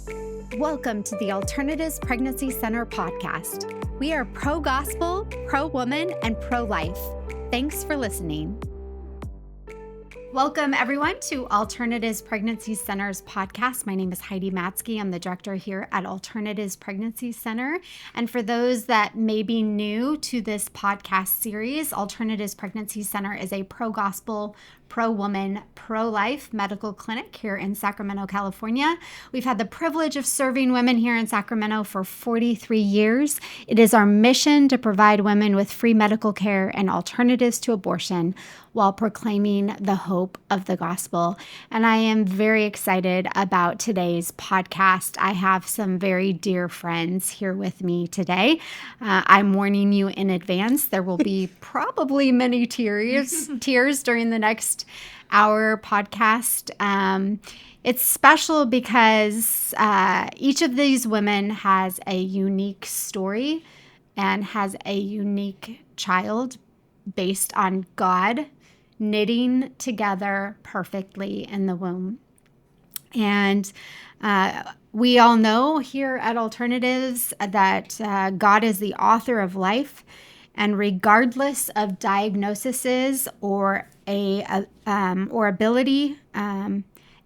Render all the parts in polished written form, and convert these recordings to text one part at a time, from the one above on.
Welcome to the Alternatives Pregnancy Center podcast. We are pro-gospel, pro-woman, and pro-life. Thanks for listening. Welcome, everyone, to Alternatives Pregnancy Center's podcast. My name is Heidi Matzke. I'm the director here at Alternatives Pregnancy Center. And for those that may be new to this podcast series, Alternatives Pregnancy Center is a pro-gospel, pro-woman, pro-life medical clinic here in Sacramento, California. We've had the privilege of serving women here in Sacramento for 43 years. It is our mission to provide women with free medical care and alternatives to abortion while proclaiming the hope of the gospel. And I am very excited about today's podcast. I have some very dear friends here with me today. I'm warning you in advance. There will be probably many tears during the next hour podcast. It's special because each of these women has a unique story and has a unique child based on God knitting together perfectly in the womb. And we all know here at Alternatives that God is the author of life, and regardless of diagnoses or ability,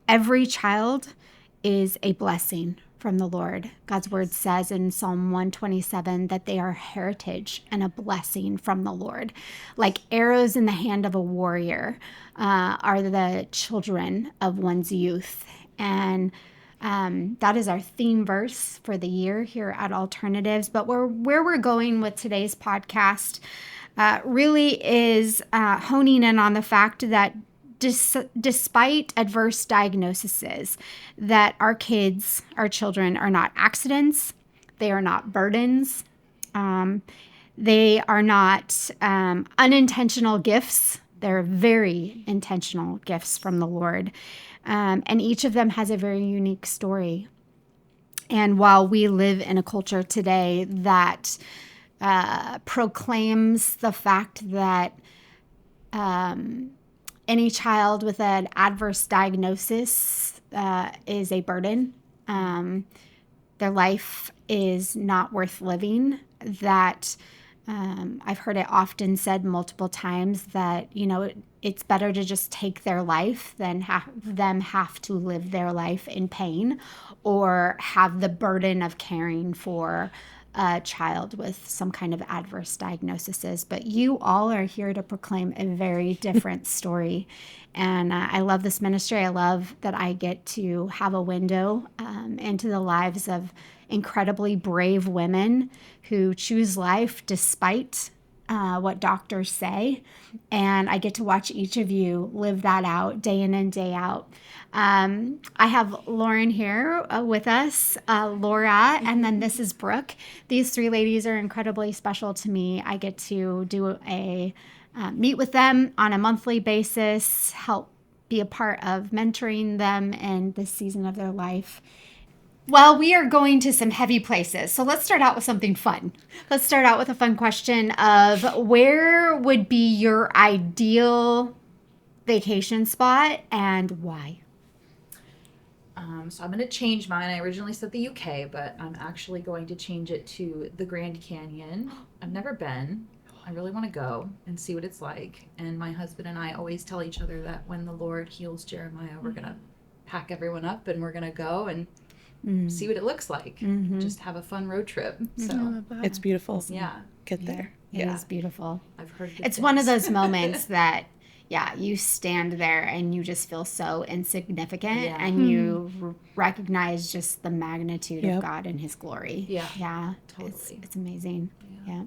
every child is a blessing from the Lord. God's word says in Psalm 127 that they are heritage and a blessing from the Lord. Like arrows in the hand of a warrior are the children of one's youth. And that is our theme verse for the year here at Alternatives. But where we're going with today's podcast really is honing in on the fact that despite adverse diagnoses, that our kids, our children, are not accidents, they are not burdens, they are not unintentional gifts. They're very intentional gifts from the Lord. And each of them has a very unique story. And while we live in a culture today that proclaims the fact that any child with an adverse diagnosis is a burden, their life is not worth living, that I've heard it often said multiple times that, it's better to just take their life than have to live their life in pain or have the burden of caring for a child with some kind of adverse diagnoses. But you all are here to proclaim a very different story. And I love this ministry. I love that I get to have a window into the lives of incredibly brave women who choose life despite what doctors say. And I get to watch each of you live that out day in and day out. I have Lauren here with us, Laura, and then this is Brooke. These three ladies are incredibly special to me. I get to do meet with them on a monthly basis, help be a part of mentoring them in this season of their life. Well, we are going to some heavy places. So let's start out with something fun. Let's start out with a fun question of where would be your ideal vacation spot and why? So I'm going to change mine. I originally said the UK, but I'm actually going to change it to the Grand Canyon. I've never been. I really want to go and see what it's like. And my husband and I always tell each other that when the Lord heals Jeremiah, we're going to pack everyone up and we're going to go and see what it looks like. Just have a fun road trip. So it's beautiful. Yeah. Get there. It is beautiful. I've heard good It's things. one of those moments that, you stand there and you just feel so insignificant and you recognize just the magnitude of God and his glory. Yeah. Totally. It's amazing. Yeah.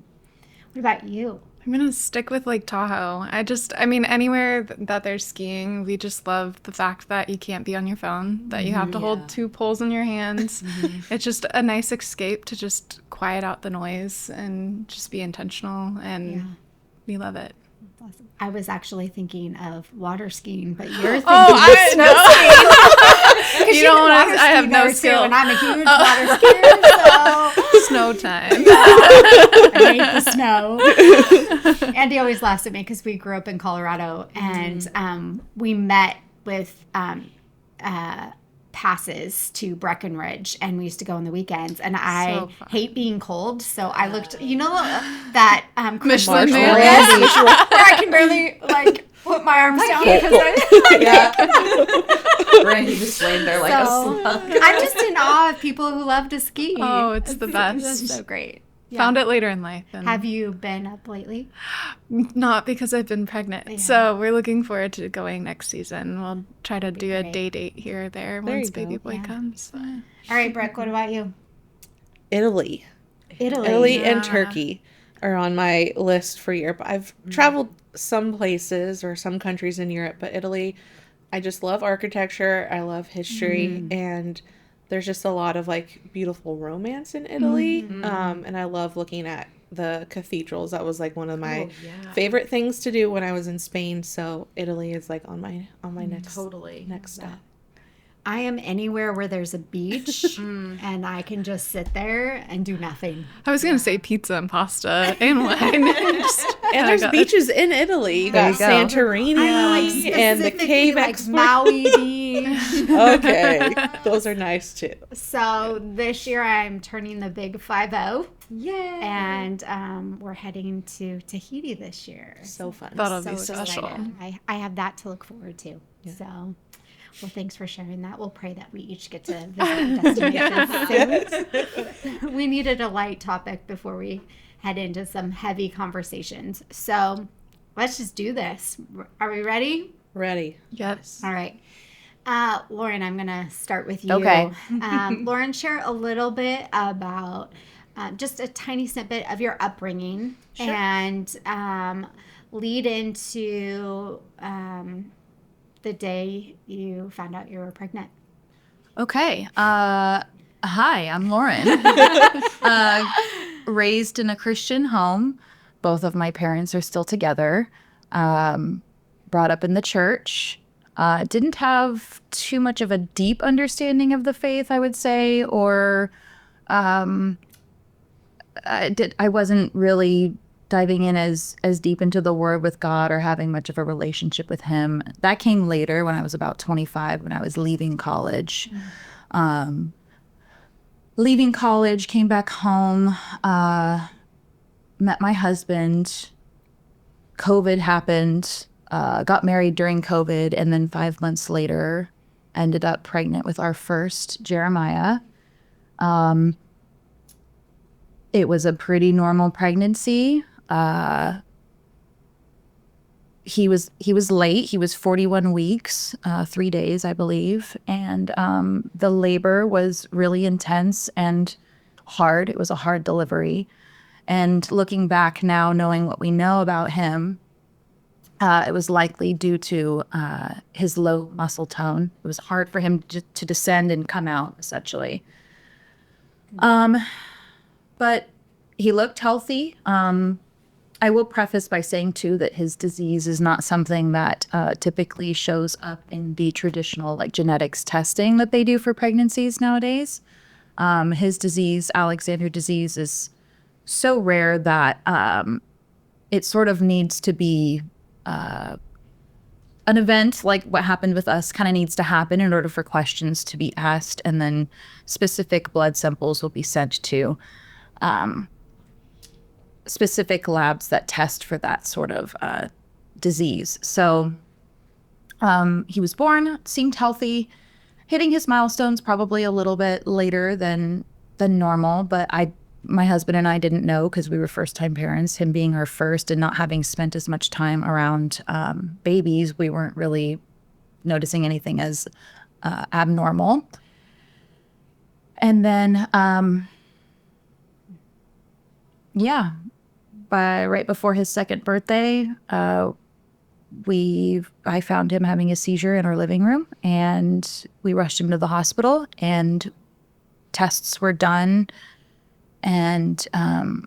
What about you? I'm going to stick with Lake Tahoe. Anywhere that there's skiing, we just love the fact that you can't be on your phone, that you have to hold two poles in your hands. It's just a nice escape to just quiet out the noise and just be intentional, and we love it. Awesome. I was actually thinking of water skiing, but you're thinking snow skiing. You don't want to. I have no skill, and I'm a huge water skier. So snow time. I hate the snow. Andy always laughs at me because we grew up in Colorado, and we met with passes to Breckenridge, and we used to go on the weekends, and I So fun. hate being cold, so I looked, you know, that Michelin commercial Man. where I can barely like put my arms down because Randy just laying there like a slug. I'm just in awe of people who love to ski. Oh, it's the best. It's so great. Found it later in life. And Have you been up lately? not because I've been pregnant. Yeah. So we're looking forward to going next season. We'll try to do a great. day date here or there once you go. baby boy Yeah. comes. All right, Brooke, what about you? Italy Italy. Yeah. and Turkey are on my list for Europe. I've traveled some places or some countries in Europe, but Italy, I just love architecture. I love history, and there's just a lot of like beautiful romance in Italy. And I love looking at the cathedrals. That was like one of my favorite things to do when I was in Spain. So Italy is like on my next step. I am anywhere where there's a beach and I can just sit there and do nothing. I was going to say pizza and pasta and wine. And there's beaches in Italy. You got There you go. Santorini and the Specifically, Cave like Expo. Maui Beach. Okay, those are nice too. So this year I'm turning the big 50. Yay! And we're heading to Tahiti this year. So fun. That'll So be special. excited. I have that to look forward to. So, well, thanks for sharing that. We'll pray that we each get to visit destinations soon. We needed a light topic before we head into some heavy conversations. So let's just do this. Are we ready? Ready. Yes. All right. Lauren, I'm going to start with you. Okay. Lauren, share a little bit about just a tiny snippet of your upbringing and lead into the day you found out you were pregnant. Okay. Hi, I'm Lauren. Raised in a Christian home. Both of my parents are still together. Brought up in the church. Didn't have too much of a deep understanding of the faith, I would say, or I wasn't really diving in as deep into the word with God or having much of a relationship with him. That came later when I was about 25, when I was leaving college. Leaving college, came back home, met my husband. COVID happened, got married during COVID, and then 5 months later ended up pregnant with our first, Jeremiah. It was a pretty normal pregnancy. He was late. He was 41 weeks, 3 days, I believe. And the labor was really intense and hard. It was a hard delivery. And looking back now, knowing what we know about him, it was likely due to his low muscle tone. It was hard for him to descend and come out, essentially. But he looked healthy. I will preface by saying, too, that his disease is not something that typically shows up in the traditional genetics testing that they do for pregnancies nowadays. His disease, Alexander disease, is so rare that it sort of needs to be an event like what happened with us kind of needs to happen in order for questions to be asked, and then specific blood samples will be sent to specific labs that test for that sort of disease. So he was born, seemed healthy, hitting his milestones probably a little bit later than normal, but my husband and I didn't know because we were first-time parents. Him being our first and not having spent as much time around babies, we weren't really noticing anything as abnormal. And then, right before his second birthday, I found him having a seizure in our living room, and we rushed him to the hospital, and tests were done, and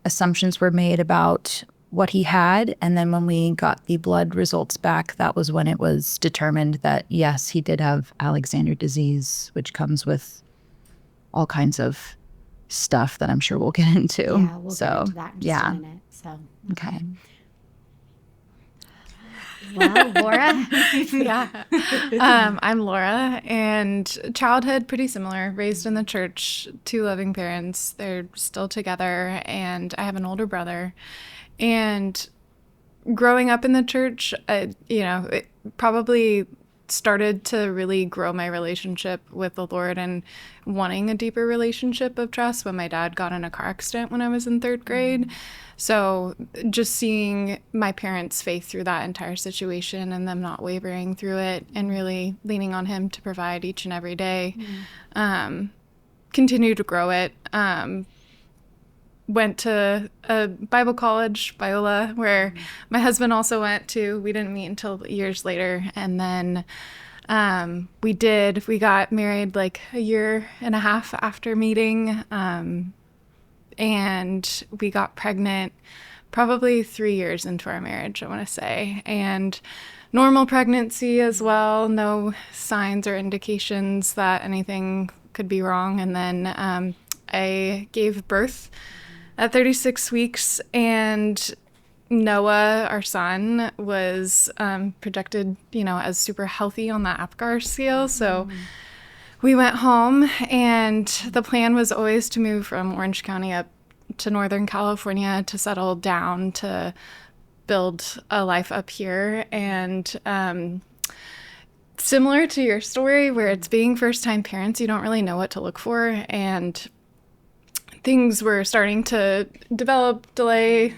assumptions were made about what he had. And then when we got the blood results back, that was when it was determined that, yes, he did have Alexander disease, which comes with all kinds of stuff that I'm sure we'll get into. Yeah, we'll get into that in just a minute. So, Okay. Well, Laura. Yeah. I'm Laura, and childhood pretty similar. Raised in the church, 2 loving parents. They're still together, and I have an older brother. And growing up in the church, it probably started to really grow my relationship with the Lord and wanting a deeper relationship of trust when my dad got in a car accident when I was in 3rd grade. So just seeing my parents' faith through that entire situation and them not wavering through it and really leaning on him to provide each and every day, continue to grow it. Went to a Bible college, Biola, where my husband also went to. We didn't meet until years later. And then we got married like a year and a half after meeting. And we got pregnant probably 3 years into our marriage, I want to say. And normal pregnancy as well, no signs or indications that anything could be wrong. And then I gave birth at 36 weeks, and Noah, our son, was projected, as super healthy on that APGAR scale. So we went home, and the plan was always to move from Orange County up to Northern California to settle down, to build a life up here. And similar to your story, where it's being first-time parents, you don't really know what to look for, and things were starting to delay.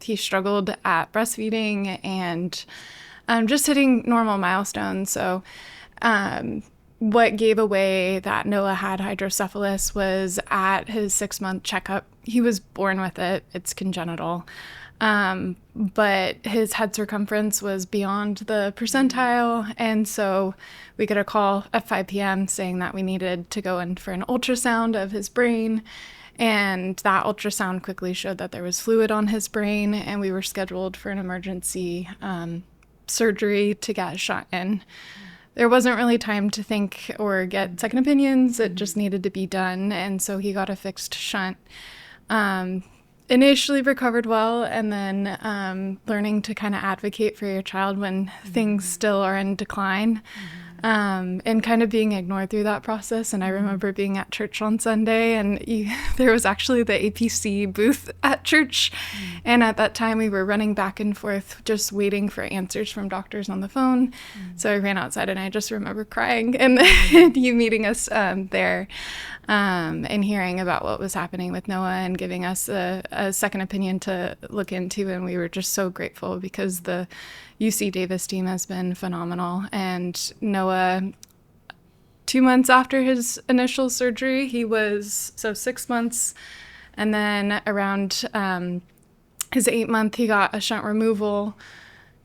He struggled at breastfeeding and just hitting normal milestones. So what gave away that Noah had hydrocephalus was at his 6-month checkup. He was born with it. It's congenital. But his head circumference was beyond the percentile, and so we got a call at 5 p.m. saying that we needed to go in for an ultrasound of his brain, and that ultrasound quickly showed that there was fluid on his brain, and we were scheduled for an emergency surgery to get a shunt in. There wasn't really time to think or get second opinions. It just needed to be done, and so he got a fixed shunt. Initially recovered well, and then learning to kind of advocate for your child when things still are in decline, and kind of being ignored through that process. And I remember being at church on Sunday, and there was actually the APC booth at church, and at that time we were running back and forth just waiting for answers from doctors on the phone. So I ran outside, and I just remember crying and you meeting us there. And hearing about what was happening with Noah and giving us a second opinion to look into. And we were just so grateful because the UC Davis team has been phenomenal. And Noah, 2 months after his initial surgery, he was 6 months. And then around his 8th month, he got a shunt removal,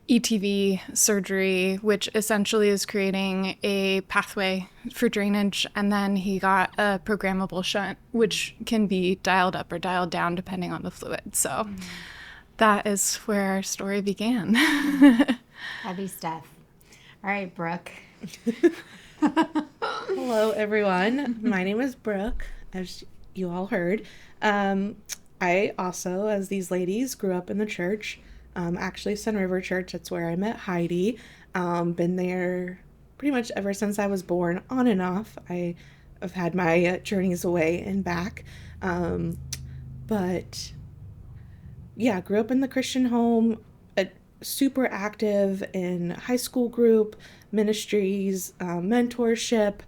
ETV surgery, which essentially is creating a pathway for drainage. And then he got a programmable shunt, which can be dialed up or dialed down depending on the fluid. So that is where our story began. Heavy stuff. All right, Brooke. Hello, everyone. My name is Brooke, as you all heard. I also, as these ladies, grew up in the church. Actually, Sun River Church, that's where I met Heidi. Been there pretty much ever since I was born, on and off. I've had my journeys away and back. But yeah, grew up in the Christian home, super active in high school group, ministries, mentorship.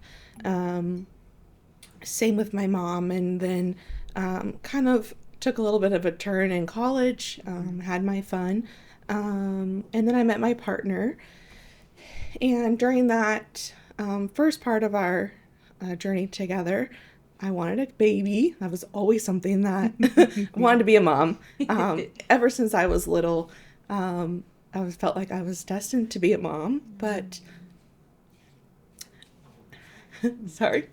Same with my mom. And then kind of took a little bit of a turn in college, had my fun, and then I met my partner. And during that first part of our journey together, I wanted a baby. That was always something that I wanted to be a mom. Ever since I was little, I always felt like I was destined to be a mom, but sorry.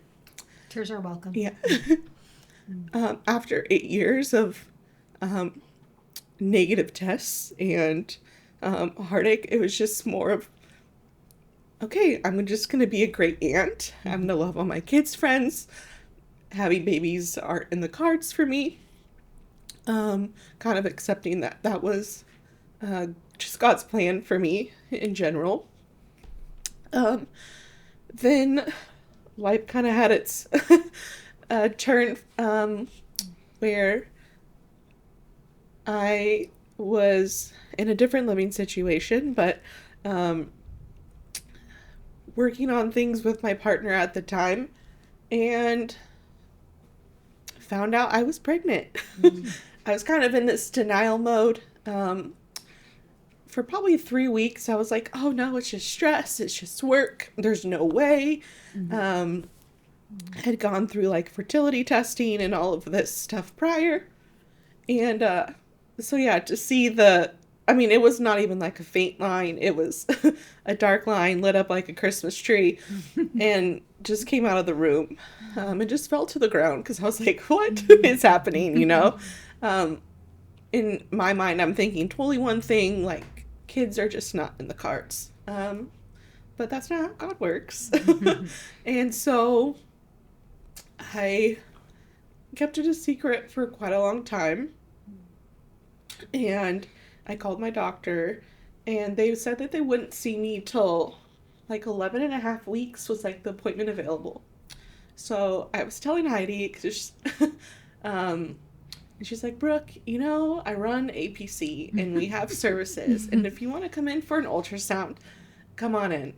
Tears are welcome. Yeah. After 8 years of negative tests and heartache, it was just more of, okay, I'm just going to be a great aunt. I'm going to love all my kids' friends. Having babies aren't in the cards for me. Kind of accepting that was just God's plan for me in general. Then life kind of had its turn, where I was in a different living situation, but working on things with my partner at the time, and found out I was pregnant. I was kind of in this denial mode. For probably 3 weeks, I was like, oh no, it's just stress. It's just work. There's no way. I had gone through like fertility testing and all of this stuff prior. And so yeah, to see it was not even like a faint line. It was a dark line lit up like a Christmas tree and just came out of the room and just fell to the ground because I was like, what is happening, you know? In my mind, I'm thinking totally one thing, like, kids are just not in the cards. But that's not how God works. And so I kept it a secret for quite a long time. And I called my doctor, and they said that they wouldn't see me till like 11 and a half weeks was like the appointment available. So I was telling Heidi, because she's like, Brooke, I run APC and we have services. And if you want to come in for an ultrasound, come on in.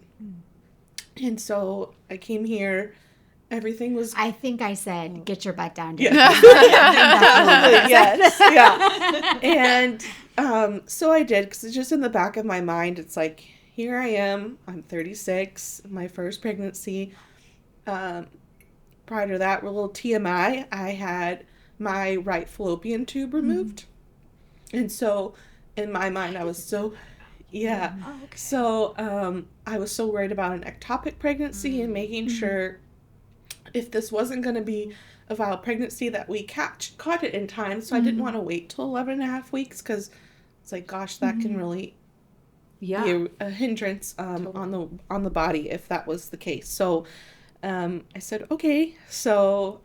And so I came here. Everything was... I think I said, get your butt down. Yeah. Yes. Yeah. And so I did, because it's just in the back of my mind. It's like, here I am. I'm 36. My first pregnancy. Prior to that, a little TMI, I had my right fallopian tube removed. And so in my mind, I was so... Yeah. Oh, okay. So I was so worried about an ectopic pregnancy and making sure if this wasn't going to be a viable pregnancy that we caught it in time. So I didn't want to wait till 11 and a half weeks, because it's like, gosh, that can really be a hindrance on the body if that was the case. So I said, okay. So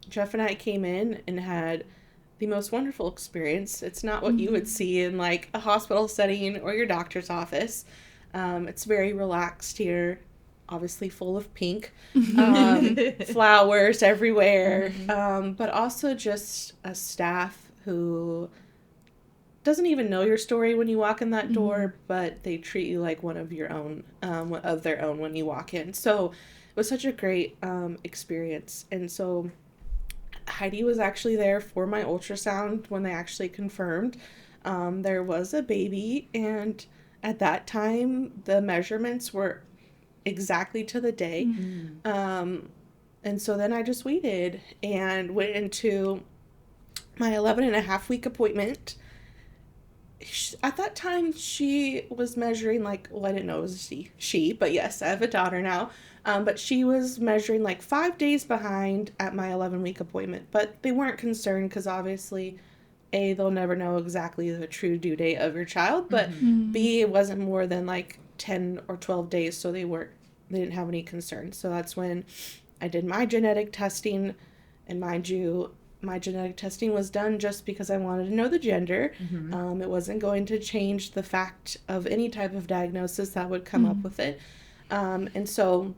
Jeff and I came in and had the most wonderful experience. It's not what you would see in like a hospital setting or your doctor's office. It's very relaxed here, obviously full of pink, flowers everywhere, but also just a staff who doesn't even know your story when you walk in that door, but they treat you like one of your own, of their own when you walk in. So it was such a great experience. And so Heidi was actually there for my ultrasound when they actually confirmed there was a baby, and at that time the measurements were exactly to the day. And so then I just waited and went into my 11 and a half week appointment. At that time she was measuring like, well, I didn't know it was she, but yes, I have a daughter now. But she was measuring like 5 days behind at my 11-week appointment. But they weren't concerned because obviously, A, they'll never know exactly the true due date of your child. But B, it wasn't more than like 10 or 12 days. So they didn't have any concern. So that's when I did my genetic testing. And mind you, my genetic testing was done just because I wanted to know the gender. It wasn't going to change the fact of any type of diagnosis that would come up with it. And so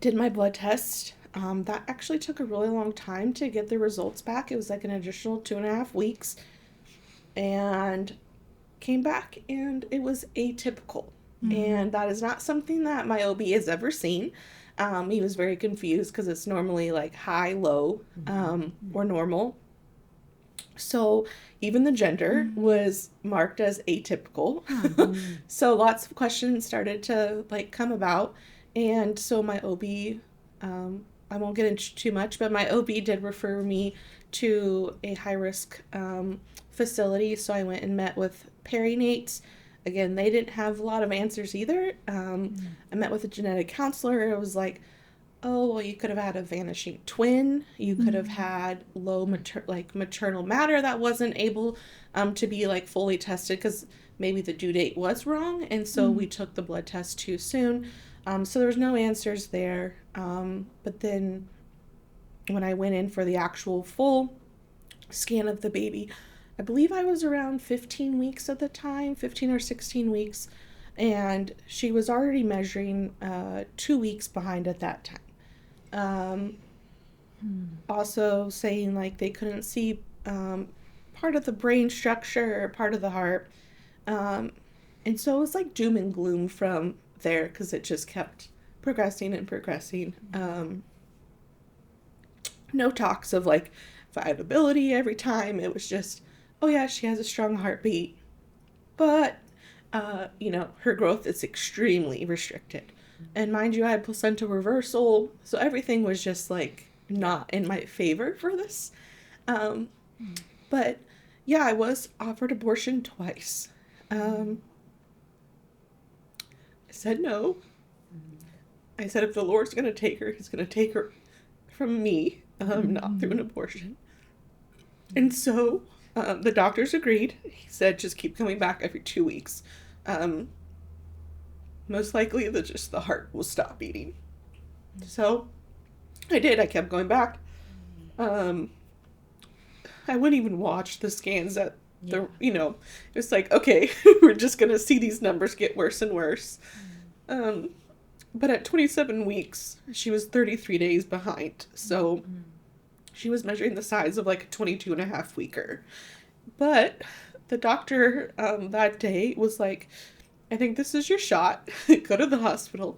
did my blood test. That actually took a really long time to get the results back. It was like an additional 2.5 weeks, and came back and it was atypical. And that is not something that my OB has ever seen. He was very confused because it's normally like high, low, or normal. So even the gender was marked as atypical. So lots of questions started to like come about. And so my OB, I won't get into too much, but my OB did refer me to a high risk facility. So I went and met with perinates. Again, they didn't have a lot of answers either. I met with a genetic counselor. It was like, oh, well, you could have had a vanishing twin. You could have had low maternal matter that wasn't able to be like fully tested because maybe the due date was wrong. And so we took the blood test too soon. So there was no answers there. But then when I went in for the actual full scan of the baby, I believe I was around 15 weeks at the time, 15 or 16 weeks, and she was already measuring 2 weeks behind at that time. Also saying like they couldn't see part of the brain structure or part of the heart. And so it was like doom and gloom from there because it just kept progressing and progressing. No talks of like viability every time. It was just, oh yeah, she has a strong heartbeat, but her growth is extremely restricted. And mind you, I had placenta reversal, so everything was just like not in my favor for this. But yeah, I was offered abortion twice. I said no. I said if the Lord's going to take her, he's going to take her from me, not through an abortion. And so the doctors agreed. He said just keep coming back every 2 weeks. Most likely the heart will stop beating. So I did. I kept going back. I wouldn't even watch the scans at it's like, okay, we're just going to see these numbers get worse and worse. But at 27 weeks, she was 33 days behind. So she was measuring the size of like a 22 and a half weeker. But the doctor that day was like, I think this is your shot. Go to the hospital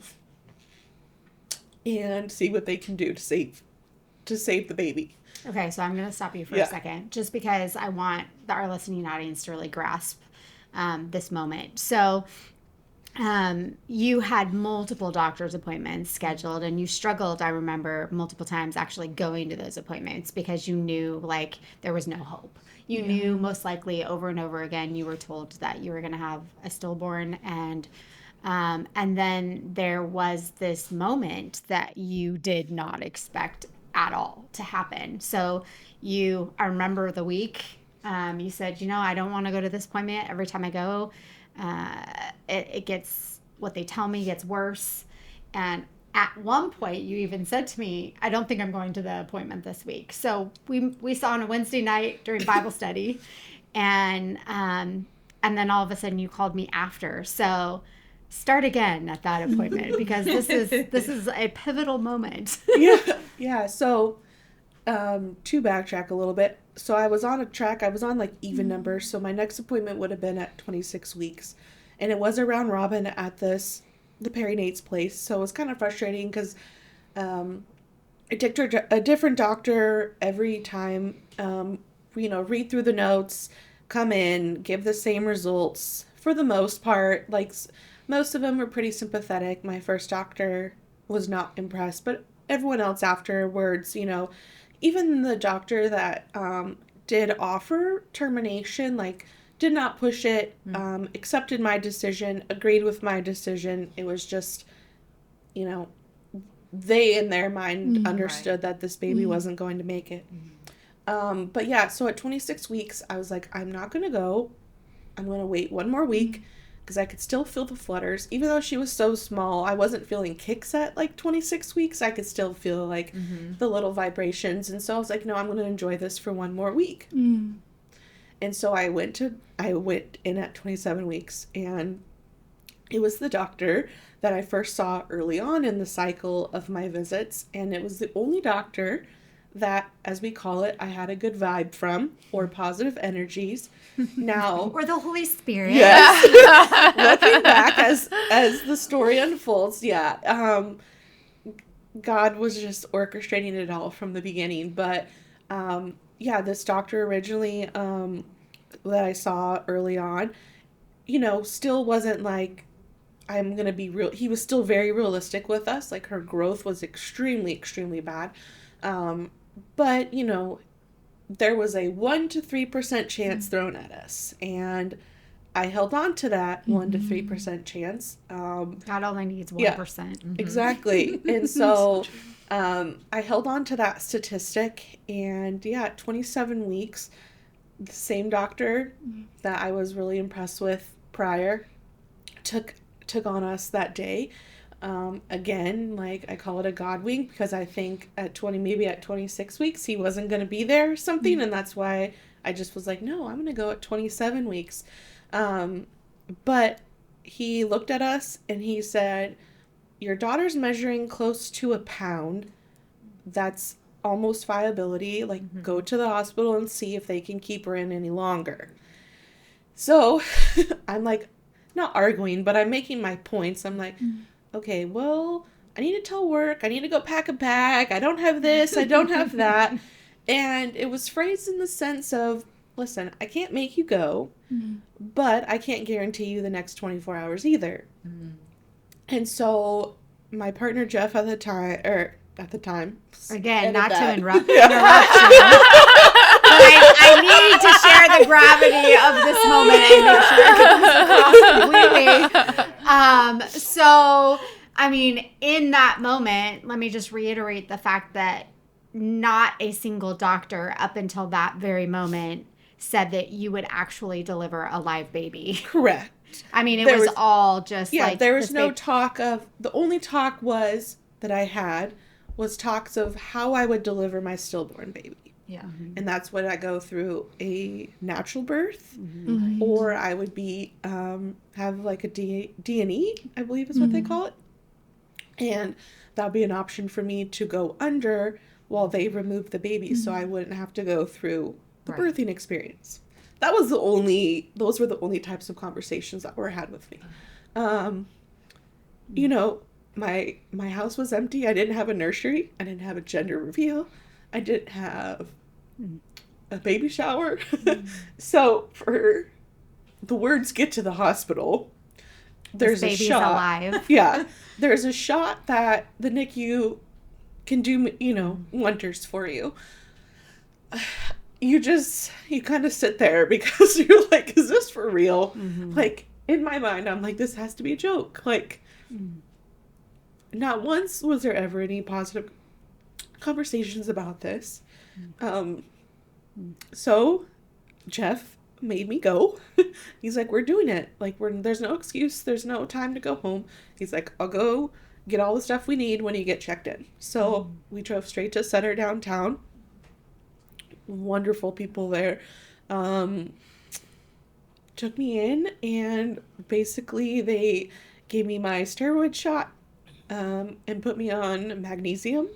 and see what they can do to save the baby. Okay, so I'm going to stop you for a second, just because I want our listening audience to really grasp this moment. So you had multiple doctor's appointments scheduled, and you struggled, I remember, multiple times actually going to those appointments because you knew, like, there was no hope. You knew most likely over and over again you were told that you were going to have a stillborn, and then there was this moment that you did not expect at all to happen. So I remember the week, you said, I don't want to go to this appointment. Every time I go, it gets, what they tell me gets worse. And at one point you even said to me, I don't think I'm going to the appointment this week. So we saw on a Wednesday night during Bible study, and then all of a sudden you called me after. So start again at that appointment, because this is a pivotal moment. Yeah. So, to backtrack a little bit. So I was on a track. I was on like even numbers. So my next appointment would have been at 26 weeks, and it was around Robin at the perinate's place. So it was kind of frustrating because, a different doctor every time. Read through the notes, come in, give the same results for the most part. Like, most of them were pretty sympathetic. My first doctor was not impressed, but everyone else afterwards, even the doctor that did offer termination, like, did not push it, accepted my decision, agreed with my decision. It was just, they in their mind understood that this baby wasn't going to make it. But yeah, so at 26 weeks, I was like, I'm not going to go. I'm going to wait one more week. Because I could still feel the flutters. Even though she was so small, I wasn't feeling kicks at like 26 weeks. I could still feel like the little vibrations. And so I was like, no, I'm going to enjoy this for one more week. And so I went in at 27 weeks. And it was the doctor that I first saw early on in the cycle of my visits. And it was the only doctor that, as we call it, I had a good vibe from, or positive energies. Now, or the Holy Spirit. Yes. Looking back as the story unfolds, God was just orchestrating it all from the beginning. But this doctor originally that I saw early on, still wasn't like, I'm gonna be real. He was still very realistic with us. Like, her growth was extremely, extremely bad. But, there was a 1% to 3% chance thrown at us. And I held on to that 1% to 3% chance. God only needs 1%. Exactly. And so I held on to that statistic. And at 27 weeks, the same doctor that I was really impressed with prior took on us that day. Again, like, I call it a God wink, because I think at 26 weeks he wasn't going to be there or something, and that's why I just was like, no, I'm going to go at 27 weeks. But he looked at us and he said, your daughter's measuring close to a pound. That's almost viability. Like, go to the hospital and see if they can keep her in any longer. So I'm like, not arguing, but I'm making my points. I'm like, okay, well, I need to tell work. I need to go pack a bag. I don't have this. I don't have that. And it was phrased in the sense of, listen, I can't make you go, but I can't guarantee you the next 24 hours either. And so my partner, Jeff, at the time, Again, not that. to interrupt you, but I need to share the gravity of this moment and make sure it comes across completely. So, I mean, in that moment, let me just reiterate the fact that not a single doctor up until that very moment said that you would actually deliver a live baby. Correct. I mean, it was all just like... there was no talk of... The only talk was that I had was talks of how I would deliver my stillborn baby. Yeah. And that's when I go through a natural birth, or I would be have like a D&E, I believe is what they call it. And that would be an option for me to go under while they remove the baby, so I wouldn't have to go through the birthing experience. Those were the only types of conversations that were had with me. You know, my house was empty. I didn't have a nursery. I didn't have a gender reveal. I didn't have a baby shower. So for the words get to the hospital, there's a shot. Alive. Yeah. There's a shot that the NICU can do, you know, wonders for you. You kind of sit there because you're like, is this for real? Like, in my mind, I'm like, this has to be a joke. Like, not once was there ever any positive conversations about this. So Jeff made me go. He's like, we're doing it. Like, there's no excuse. There's no time to go home. He's like, I'll go get all the stuff we need when you get checked in. So we drove straight to Center downtown. Wonderful people there. Took me in, and basically they gave me my steroid shot and put me on magnesium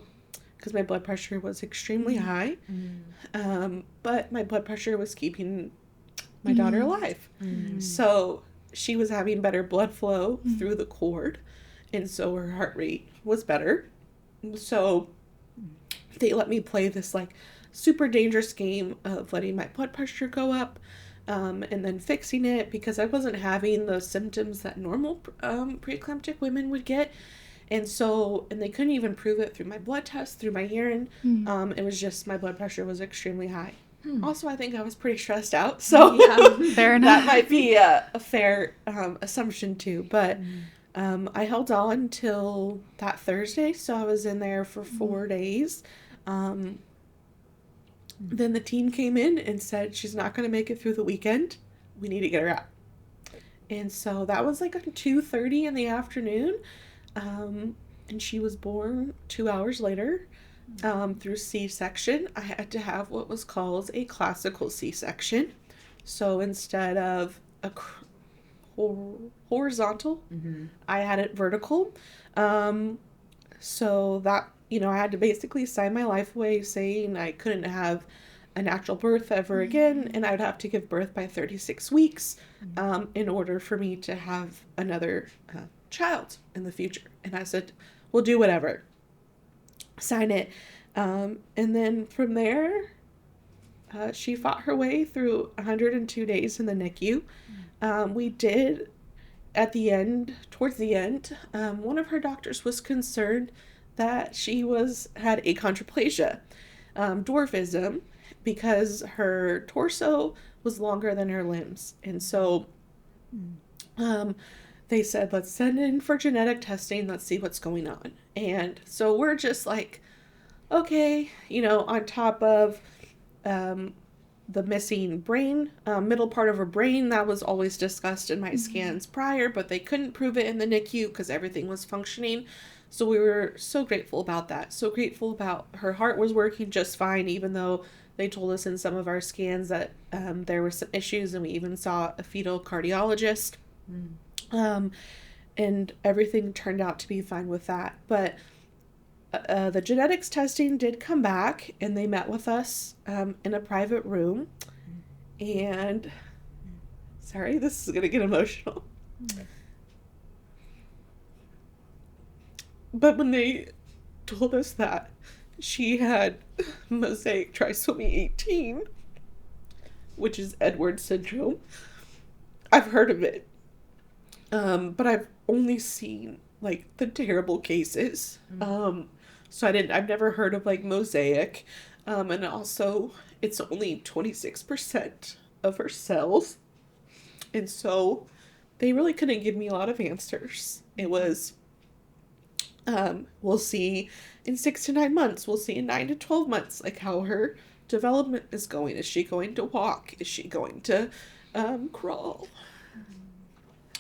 because my blood pressure was extremely high. But my blood pressure was keeping my daughter alive. So she was having better blood flow through the cord, and so her heart rate was better. So they let me play this like super dangerous game of letting my blood pressure go up and then fixing it because I wasn't having the symptoms that normal preeclamptic women would get. And they couldn't even prove it through my blood test, through my urine. It was just my blood pressure was extremely high. Also, I think I was pretty stressed out. So fair enough. That might be a fair assumption too. But I held on till that Thursday. So I was in there for 4 days. Then the team came in and said, she's not going to make it through the weekend. We need to get her out. And so that was like at 2:30 in the afternoon. And she was born 2 hours later through C-section. I had to have what was called a classical C-section. So instead of a horizontal, I had it vertical. So that, you know, I had to basically sign my life away saying I couldn't have a natural birth ever again, and I would have to give birth by 36 weeks in order for me to have another child in the future. And I said, we'll do whatever. Sign it. And then from there, she fought her way through 102 days in the NICU. We did, towards the end, one of her doctors was concerned that she had achondroplasia, dwarfism, because her torso was longer than her limbs. And so they said, let's send in for genetic testing. Let's see what's going on. And so we're just like, okay, you know, on top of the missing brain, middle part of her brain, that was always discussed in my scans prior, but they couldn't prove it in the NICU because everything was functioning. So we were so grateful about that. So grateful about her heart was working just fine, even though they told us in some of our scans that there were some issues, and we even saw a fetal cardiologist. And everything turned out to be fine with that. But the genetics testing did come back, and they met with us in a private room. And sorry, this is going to get emotional. But when they told us that she had mosaic trisomy 18, which is Edwards syndrome, I've heard of it. But I've only seen like the terrible cases. So I've never heard of like mosaic. And also it's only 26% of her cells. And so they really couldn't give me a lot of answers. It was, we'll see in 6 to 9 months, we'll see in 9 to 12 months, like how her development is going. Is she going to walk? Is she going to crawl?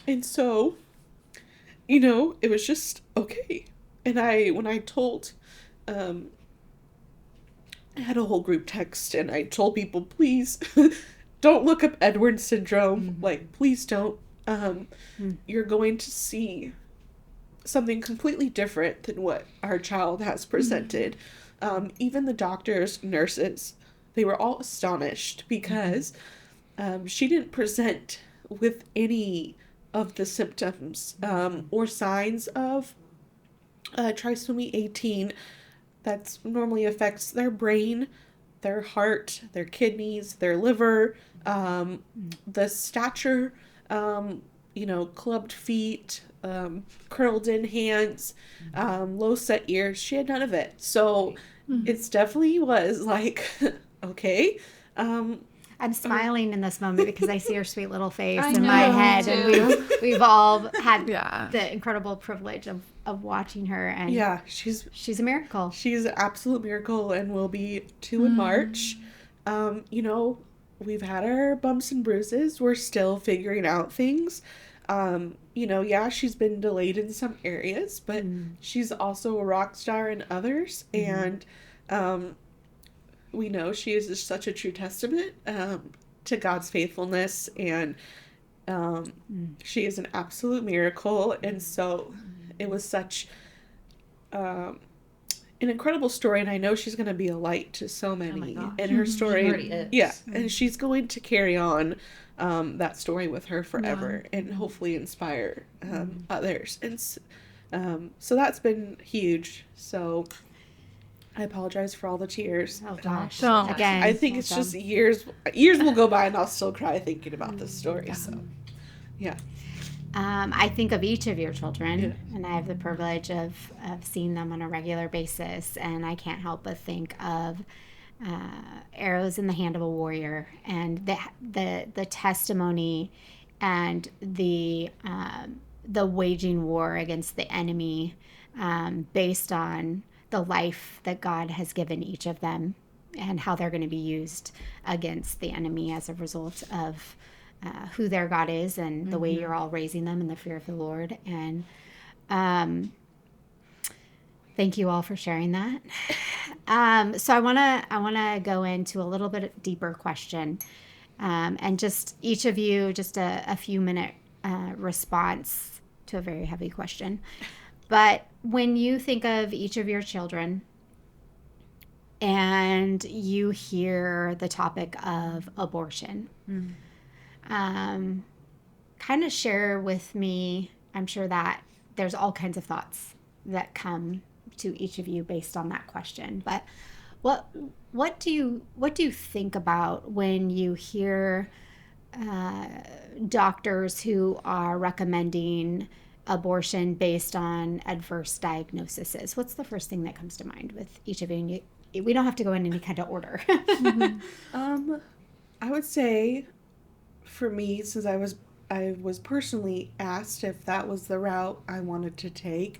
And so, it was just okay. And when I told, I had a whole group text, and I told people, please don't look up Edwards syndrome. Like, please don't. You're going to see something completely different than what our child has presented. Even the doctors, nurses, they were all astonished because she didn't present with any of the symptoms or signs of trisomy 18 that normally affects their brain, their heart, their kidneys, their liver, the stature, clubbed feet, curled in hands, low set ears. She had none of it. So it's definitely was like, okay. I'm smiling in this moment because I see her sweet little face I in know, my head, me and we've all had Yeah. the incredible privilege of watching her, and Yeah, she's a miracle. she's an absolute miracle, and will be 2 in March. We've had our bumps and bruises. We're still figuring out things. Yeah, she's been delayed in some areas, but she's also a rock star in others. And we know she is just such a true testament to God's faithfulness, and she is an absolute miracle. And so it was such an incredible story, and I know she's going to be a light to so many. gosh. And her story, She already is. yeah, and she's going to carry on that story with her forever, and hopefully inspire others. And so that's been huge. So I apologize for all the tears. Oh gosh! Don't. Again, I think it's just years will go by, and I'll still cry thinking about this story. So, yeah. I think of each of your children, and I have the privilege of seeing them on a regular basis, and I can't help but think of arrows in the hand of a warrior, and the testimony and the waging war against the enemy based on the life that God has given each of them, and how they're going to be used against the enemy as a result of who their God is, and the way you're all raising them in the fear of the Lord. And thank you all for sharing that. So I wanna go into a little bit deeper question, and just each of you just a few minute response to a very heavy question. But when you think of each of your children, and you hear the topic of abortion, kind of share with me, I'm sure that there's all kinds of thoughts that come to each of you based on that question. But what do you think about when you hear doctors who are recommending abortion based on adverse diagnoses? What's the first thing that comes to mind with each of you? And we don't have to go in any kind of order. I would say, for me, since I was personally asked if that was the route I wanted to take,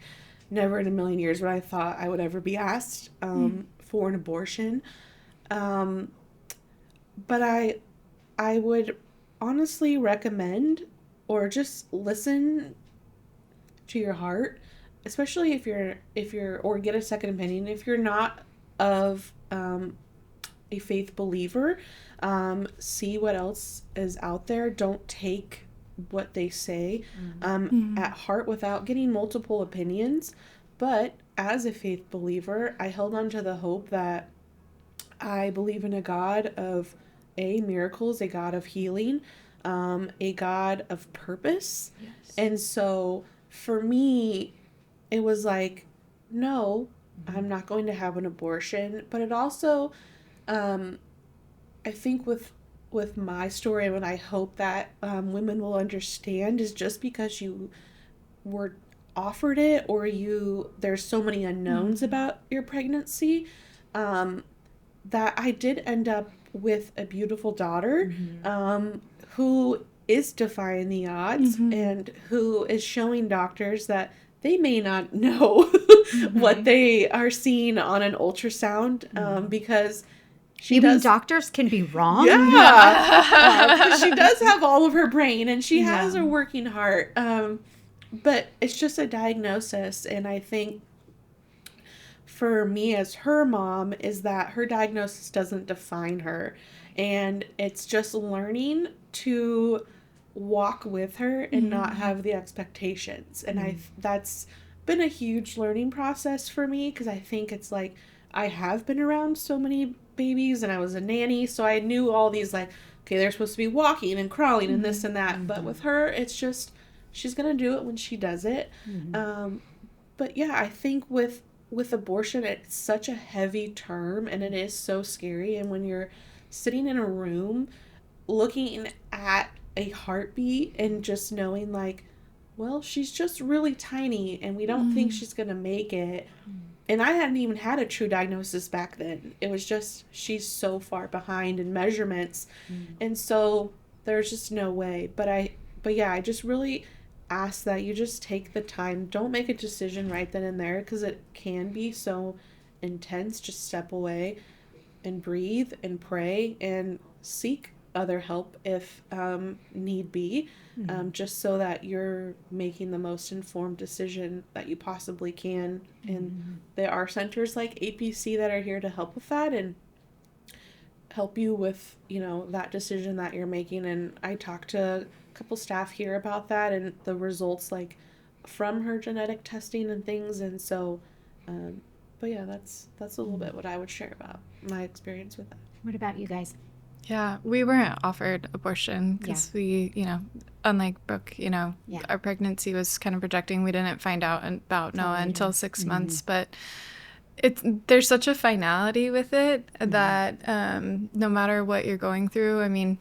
never in a million years would I thought I would ever be asked for an abortion. But I would honestly recommend, or just listen to your heart. especially if you're or get a second opinion if you're not of a faith believer. See what else is out there. Don't take what they say at heart without getting multiple opinions. But as a faith believer, I held on to the hope that I believe in a God of miracles, a God of healing, a God of purpose. Yes. And so for me, it was like, no, I'm not going to have an abortion. But it also, I think with my story, and what I hope that women will understand, is just because you were offered it or there's so many unknowns about your pregnancy, that I did end up with a beautiful daughter who is defying the odds and who is showing doctors that they may not know what they are seeing on an ultrasound, because You mean doctors can be wrong? Yeah. She does have all of her brain and she has a working heart. But it's just a diagnosis. And I think for me as her mom is that her diagnosis doesn't define her. And it's just learning to walk with her and not have the expectations. And that's been a huge learning process for me, because I think it's like I have been around so many babies and I was a nanny, so I knew all these, like, okay, they're supposed to be walking and crawling and this and that. But with her, it's just she's gonna do it when she does it. But yeah, I think with abortion, it's such a heavy term and it is so scary. And when you're sitting in a room looking at a heartbeat and just knowing, like, well, she's just really tiny and we don't think she's gonna make it. And I hadn't even had a true diagnosis back then. It was just, she's so far behind in measurements. And so there's just no way. But yeah, I just really ask that you just take the time. Don't make a decision right then and there, because it can be so intense. Just step away and breathe and pray and seek other help if need be, just so that you're making the most informed decision that you possibly can. And there are centers like APC that are here to help with that and help you with, that decision that you're making. And I talked to a couple staff here about that and the results, like, from her genetic testing and things. And so, but yeah, that's a little bit what I would share about my experience with that. What about you guys? Yeah, we weren't offered abortion because we, unlike Brooke, our pregnancy was kind of projecting. We didn't find out about Noah until 6 months, but there's such a finality with it that no matter what you're going through, I mean,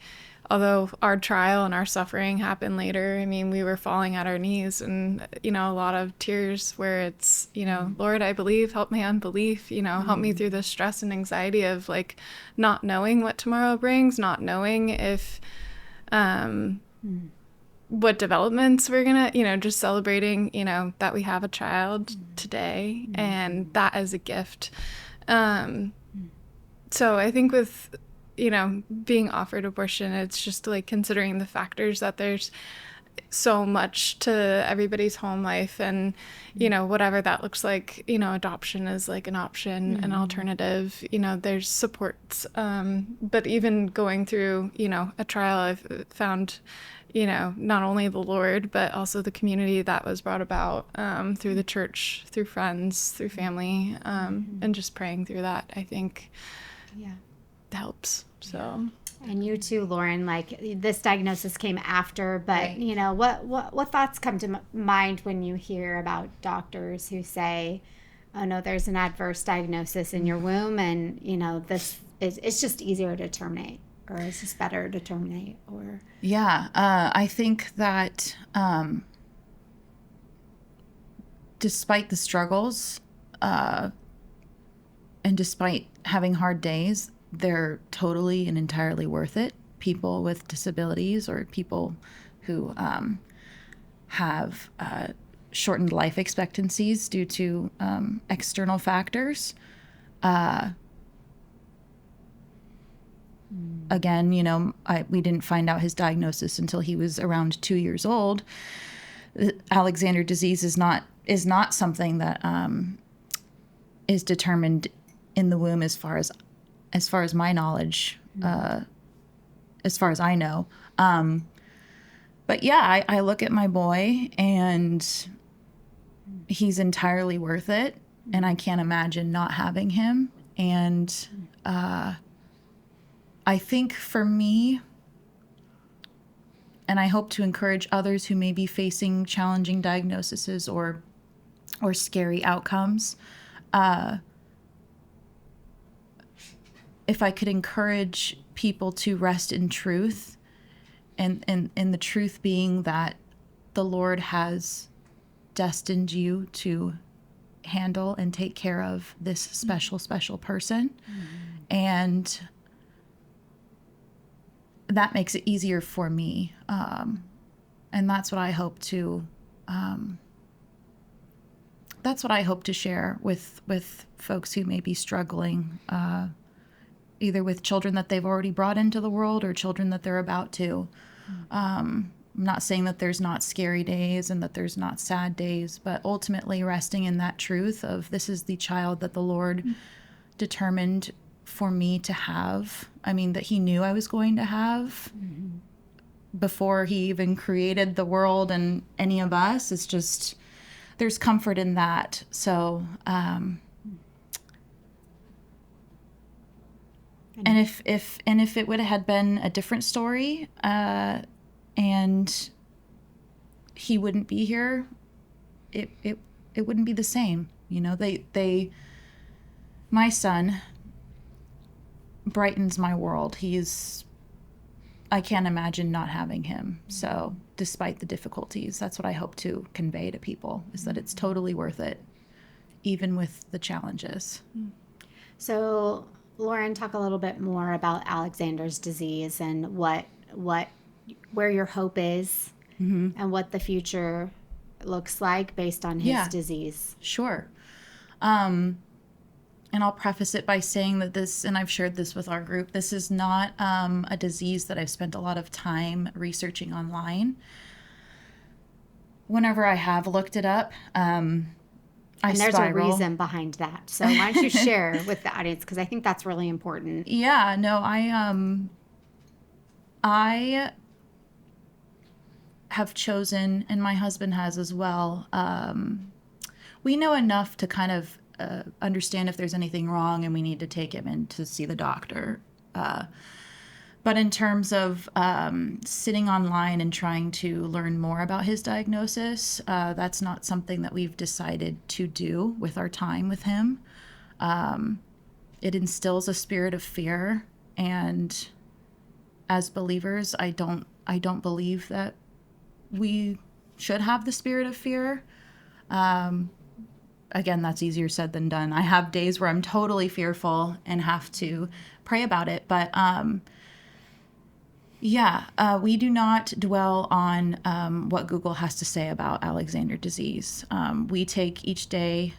although our trial and our suffering happened later, I mean, we were falling at our knees and, a lot of tears where it's, Lord, I believe, help my unbelief, help me through the stress and anxiety of, like, not knowing what tomorrow brings, not knowing if, what developments we're gonna, just celebrating, that we have a child today and that as a gift. So I think with, being offered abortion, it's just like considering the factors that there's so much to everybody's home life and, whatever that looks like, adoption is like an option, an alternative, there's supports. But even going through, a trial, I've found, not only the Lord, but also the community that was brought about through the church, through friends, through family, and just praying through that, I think helps. So. And you too, Lauren, like, this diagnosis came after, but what thoughts come to mind when you hear about doctors who say, oh no, there's an adverse diagnosis in your womb and, it's just easier to terminate, or is this better to terminate, or? Yeah, I think that despite the struggles and despite having hard days, they're totally and entirely worth it. People with disabilities or people who have shortened life expectancies due to external factors. Again, we didn't find out his diagnosis until he was around 2 years old. Alexander disease is not is not something that is determined in the womb, as far as my knowledge, as far as I know. But yeah, I look at my boy, and he's entirely worth it, and I can't imagine not having him. And I think for me, and I hope to encourage others who may be facing challenging diagnoses or scary outcomes, if I could encourage people to rest in truth, and the truth being that the Lord has destined you to handle and take care of this special, special person. And that makes it easier for me. And that's what I hope to share with folks who may be struggling, either with children that they've already brought into the world or children that they're about to. I'm not saying that there's not scary days and that there's not sad days, but ultimately resting in that truth of, this is the child that the Lord determined for me to have. I mean, that he knew I was going to have before he even created the world and any of us. It's just, there's comfort in that. So, and if it would have had been a different story, and he wouldn't be here, it wouldn't be the same. You know, my son brightens my world. I can't imagine not having him. So despite the difficulties, that's what I hope to convey to people, is that it's totally worth it, even with the challenges. So, Lauren, talk a little bit more about Alexander's disease and where your hope is, and what the future looks like based on his disease. Sure. And I'll preface it by saying that this, and I've shared this with our group, this is not a disease that I've spent a lot of time researching online. Whenever I have looked it up, and there's a reason behind that. So why don't you share with the audience, because I think that's really important. Yeah, no, I have chosen, and my husband has as well, we know enough to kind of understand if there's anything wrong and we need to take him in to see the doctor. But in terms of sitting online and trying to learn more about his diagnosis, that's not something that we've decided to do with our time with him. It instills a spirit of fear, and as believers, I don't believe that we should have the spirit of fear. Again, that's easier said than done. I have days where I'm totally fearful and have to pray about it. But we do not dwell on what Google has to say about Alexander disease. We take each day,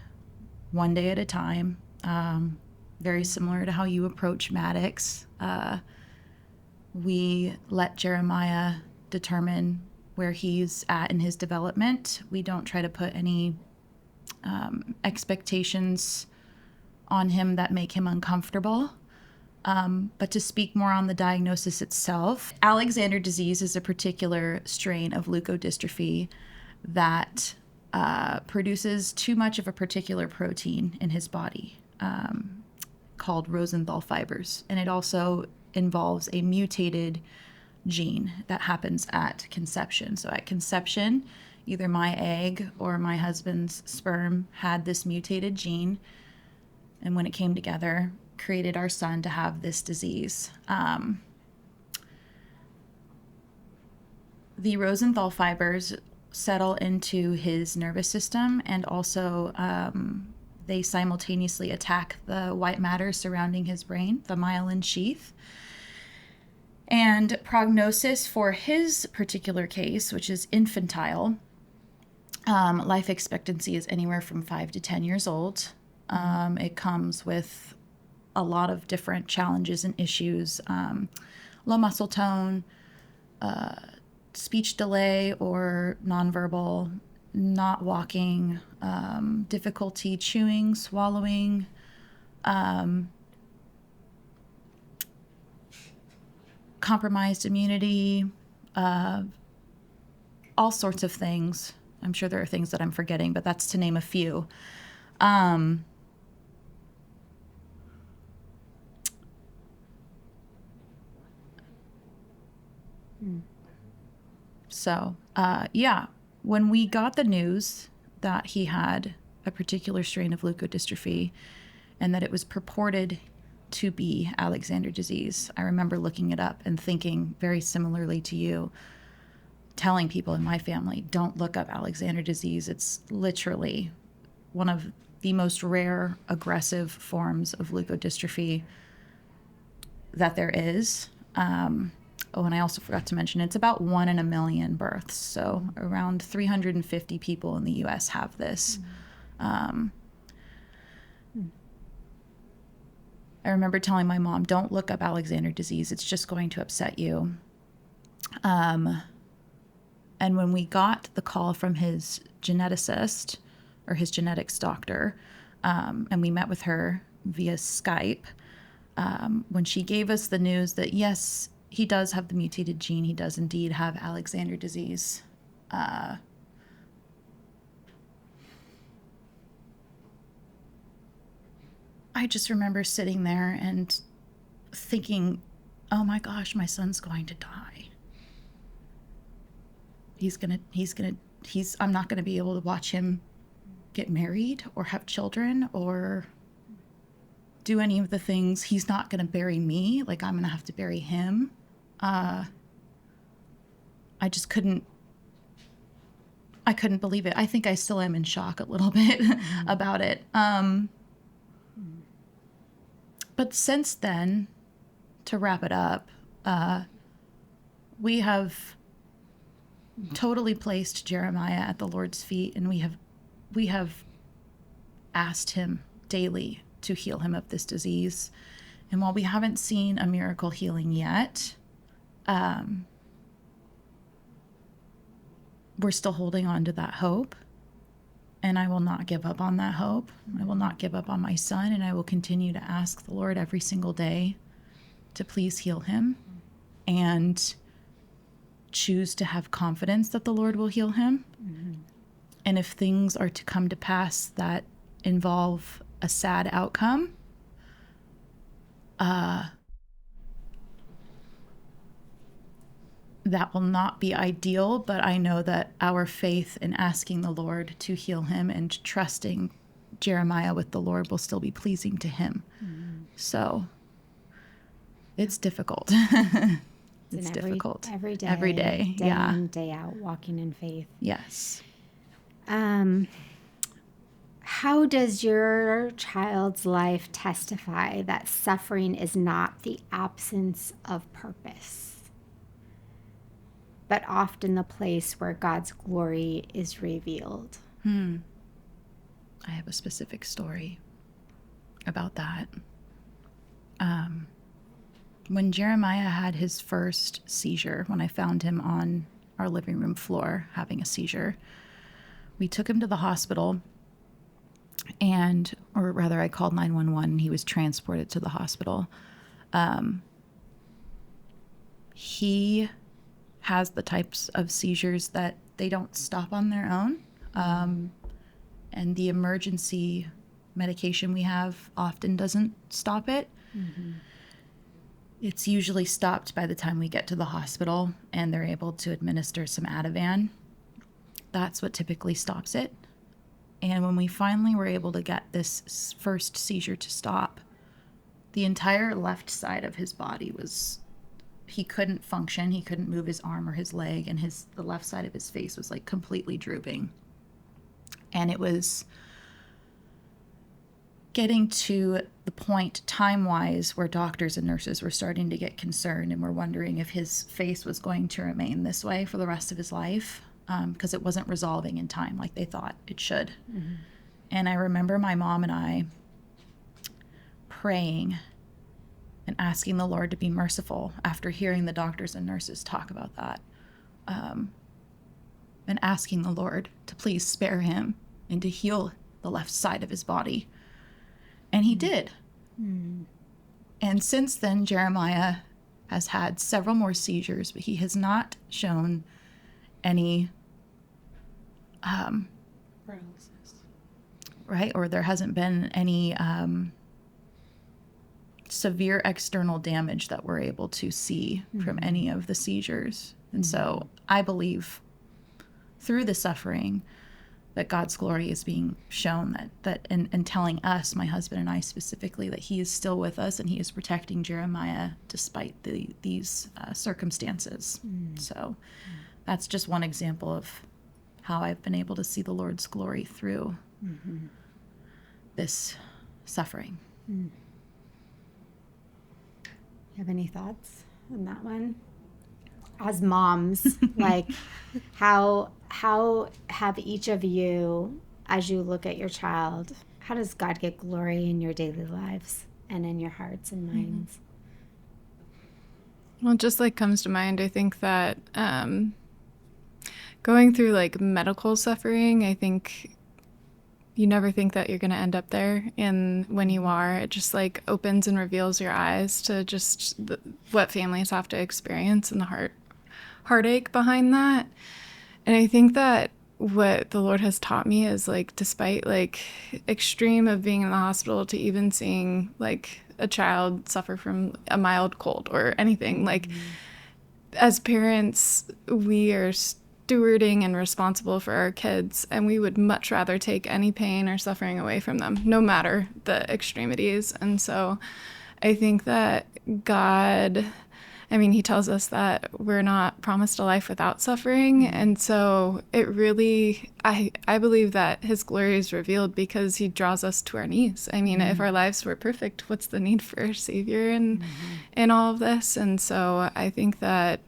one day at a time, very similar to how you approach Maddox. We let Jeremiah determine where he's at in his development. We don't try to put any expectations on him that make him uncomfortable. But to speak more on the diagnosis itself, Alexander disease is a particular strain of leukodystrophy that produces too much of a particular protein in his body called Rosenthal fibers. And it also involves a mutated gene that happens at conception. So at conception, either my egg or my husband's sperm had this mutated gene, and when it came together, created our son to have this disease. The Rosenthal fibers settle into his nervous system, and also they simultaneously attack the white matter surrounding his brain, the myelin sheath. And prognosis for his particular case, which is infantile, life expectancy is anywhere from 5 to 10 years old. It comes with a lot of different challenges and issues, low muscle tone, speech delay or nonverbal not walking, difficulty chewing, swallowing, compromised immunity, all sorts of things. I'm sure there are things that I'm forgetting, but that's to name a few. So, yeah, when we got the news that he had a particular strain of leukodystrophy and that it was purported to be Alexander disease, I remember looking it up and thinking very similarly to you, telling people in my family, don't look up Alexander disease. It's literally one of the most rare aggressive forms of leukodystrophy that there is. Oh, and I also forgot to mention, it's about 1 in a million births. So around 350 people in the U.S. have this. I remember telling my mom, don't look up Alexander disease. It's just going to upset you. And when we got the call from his geneticist or his genetics doctor, and we met with her via Skype, when she gave us the news that, yes, he does have the mutated gene, he does indeed have Alexander disease, I just remember sitting there and thinking, oh my gosh, my son's going to die. I'm not gonna be able to watch him get married or have children or do any of the things. He's not gonna bury me, like I'm gonna have to bury him. I just couldn't believe it. I think I still am in shock a little bit about it. But since then, to wrap it up, we have totally placed Jeremiah at the Lord's feet, and we have asked him daily to heal him of this disease. And while we haven't seen a miracle healing yet, we're still holding on to that hope. And I will not give up on that hope. I will not give up on my son, and I will continue to ask the Lord every single day to please heal him and choose to have confidence that the Lord will heal him. Mm-hmm. And if things are to come to pass that involve a sad outcome, that will not be ideal, but I know that our faith in asking the Lord to heal him and trusting Jeremiah with the Lord will still be pleasing to him. Mm-hmm. So it's difficult. It's difficult. Every day. Day yeah. in, day out, walking in faith. Yes. How does your child's life testify that suffering is not the absence of purpose, but often the place where God's glory is revealed? I have a specific story about that. When Jeremiah had his first seizure, when I found him on our living room floor having a seizure, we took him to the hospital, or rather I called 911 and he was transported to the hospital. He has the types of seizures that they don't stop on their own. And the emergency medication we have often doesn't stop it. Mm-hmm. It's usually stopped by the time we get to the hospital and they're able to administer some Ativan. That's what typically stops it. And when we finally were able to get this first seizure to stop, the entire left side of his body he couldn't function. He couldn't move his arm or his leg, and the left side of his face was like completely drooping. And it was getting to the point time-wise where doctors and nurses were starting to get concerned and were wondering if his face was going to remain this way for the rest of his life, because it wasn't resolving in time like they thought it should. Mm-hmm. And I remember my mom and I praying and asking the Lord to be merciful after hearing the doctors and nurses talk about that. and asking the Lord to please spare him and to heal the left side of his body. And he did. And since then, Jeremiah has had several more seizures, but he has not shown any, Paralysis. right? Or there hasn't been any severe external damage that we're able to see from any of the seizures. And so I believe through the suffering that God's glory is being shown, and telling us, my husband and I specifically, that he is still with us and he is protecting Jeremiah despite these circumstances. So that's just one example of how I've been able to see the Lord's glory through this suffering. You have any thoughts on that one? As moms, like how have each of you, as you look at your child, how does God get glory in your daily lives and in your hearts and minds? Well, just like comes to mind, I think that going through like medical suffering, I think you never think that you're going to end up there. And when you are, it just like opens and reveals your eyes to just what families have to experience and the heartache behind that. And I think that what the Lord has taught me is like, despite like extreme of being in the hospital to even seeing like a child suffer from a mild cold or anything, like as parents, we are stewarding and responsible for our kids, and we would much rather take any pain or suffering away from them, no matter the extremities. And so I think that God, I mean, he tells us that we're not promised a life without suffering. And so it really, I believe that his glory is revealed because he draws us to our knees. I mean, if our lives were perfect, what's the need for a savior in all of this? And so I think that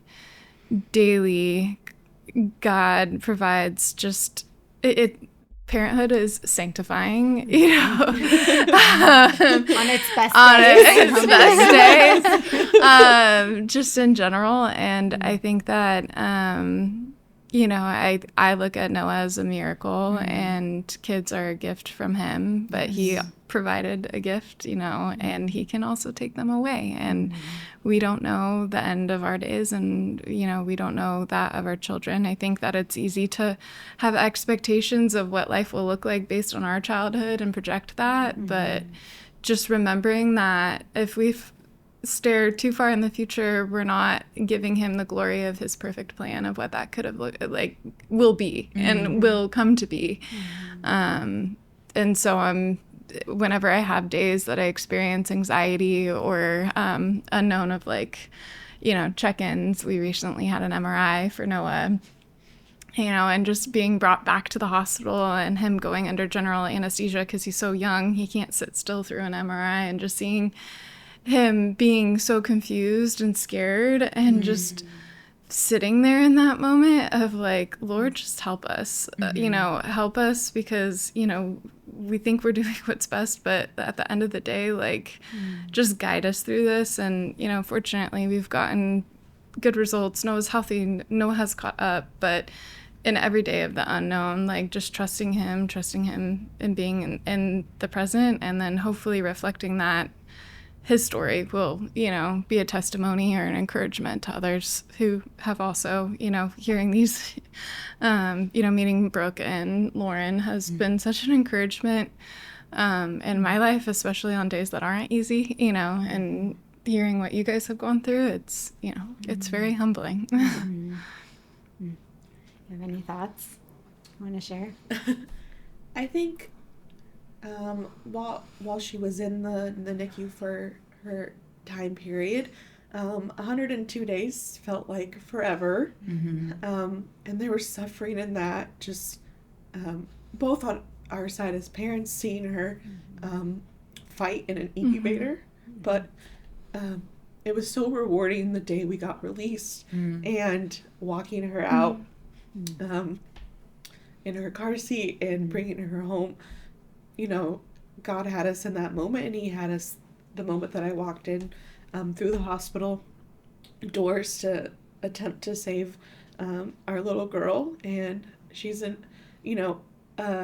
daily God provides just, parenthood is sanctifying, you know, On its best days. its best days, just in general. And I think that, you know, I look at Noah as a miracle, and kids are a gift from him, but he provided a gift, you know, and he can also take them away. And we don't know the end of our days, and, you know, we don't know that of our children. I think that it's easy to have expectations of what life will look like based on our childhood and project that. But just remembering that if we've stare too far in the future, we're not giving him the glory of his perfect plan of what that could have looked like, will be and will come to be. And so whenever I have days that I experience anxiety or unknown of like, you know, check-ins, we recently had an MRI for Noah, you know, and just being brought back to the hospital and him going under general anesthesia because he's so young, he can't sit still through an MRI, and just seeing him being so confused and scared and just sitting there in that moment of like, Lord, just help us, you know, help us, because, you know, we think we're doing what's best, but at the end of the day, like, just guide us through this. And, you know, fortunately we've gotten good results. Noah's healthy. Noah has caught up, but in every day of the unknown, like just trusting him and being in the present, and then hopefully reflecting that his story will, you know, be a testimony or an encouragement to others who have also, you know, hearing these, you know, meeting Brooke and Lauren has been such an encouragement in my life, especially on days that aren't easy, you know, and hearing what you guys have gone through, it's, you know, it's very humbling. You have any thoughts you want to share? I think while she was in the NICU for her time period, 102 days felt like forever. And there was suffering in that, just both on our side as parents, seeing her fight in an incubator, but it was so rewarding the day we got released and walking her out in her car seat and bringing her home. You know, God had us in that moment, and he had us the moment that I walked in through the hospital doors to attempt to save our little girl, and she's a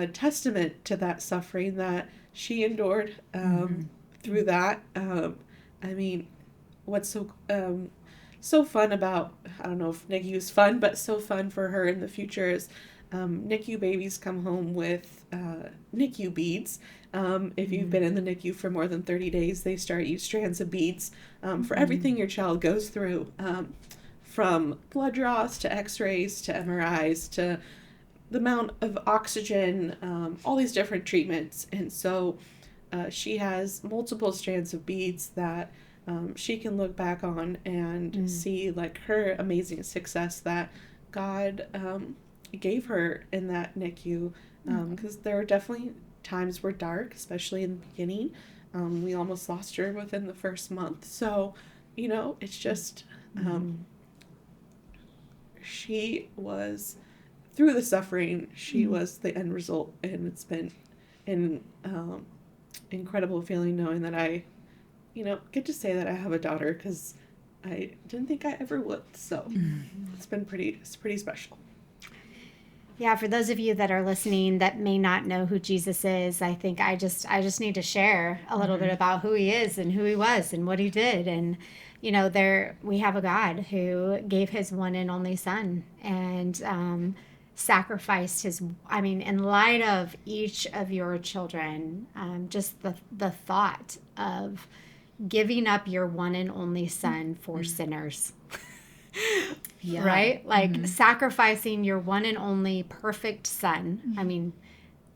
testament to that suffering that she endured through that. I mean, what's so fun about, I don't know if NICU is fun, but so fun for her in the future is NICU babies come home with NICU beads. If you've been in the NICU for more than 30 days, they start you strands of beads for everything your child goes through, from blood draws to x-rays to MRIs to the amount of oxygen, all these different treatments. And so she has multiple strands of beads that she can look back on and see like her amazing success that God gave her in that NICU, because there were definitely times were dark, especially in the beginning. We almost lost her within the first month. So, it's just, she was, through the suffering, she was the end result. And it's been an incredible feeling knowing that I, get to say that I have a daughter, because I didn't think I ever would. So it's pretty special. Yeah, for those of you that are listening that may not know who Jesus is, I think I just need to share a little bit about who he is and who he was and what he did. And, we have a God who gave his one and only son and sacrificed in light of each of your children, just the thought of giving up your one and only son for sinners. Yeah. Right? Like sacrificing your one and only perfect son,